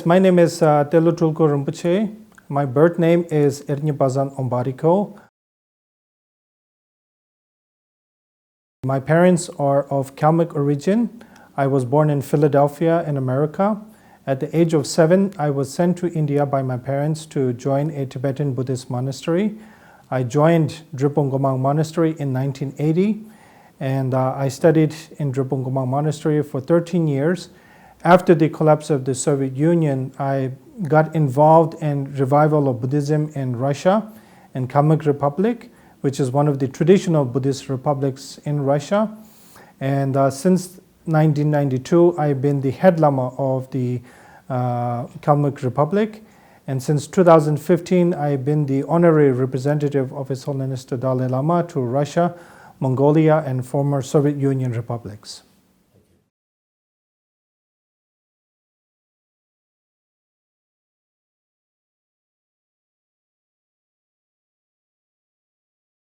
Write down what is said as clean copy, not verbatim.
my name is Telo Rinpoche. My birth name is Irnyapazan Ombariko. My parents are of Kalmyk origin. I was born in Philadelphia in America. At the age of 7, I was sent to India by my parents to join a Tibetan Buddhist monastery. I joined Drepung Gomang Monastery in 1980, and I studied in Drepung Gomang Monastery for 13 years. After the collapse of the Soviet Union, I got involved in revival of Buddhism in Russia and Kalmyk Republic, which is one of the traditional Buddhist republics in Russia. And since 1992, I've been the head Lama of the Kalmyk Republic. And since 2015, I've been the honorary representative of His Holiness the Dalai Lama to Russia, Mongolia, and former Soviet Union republics.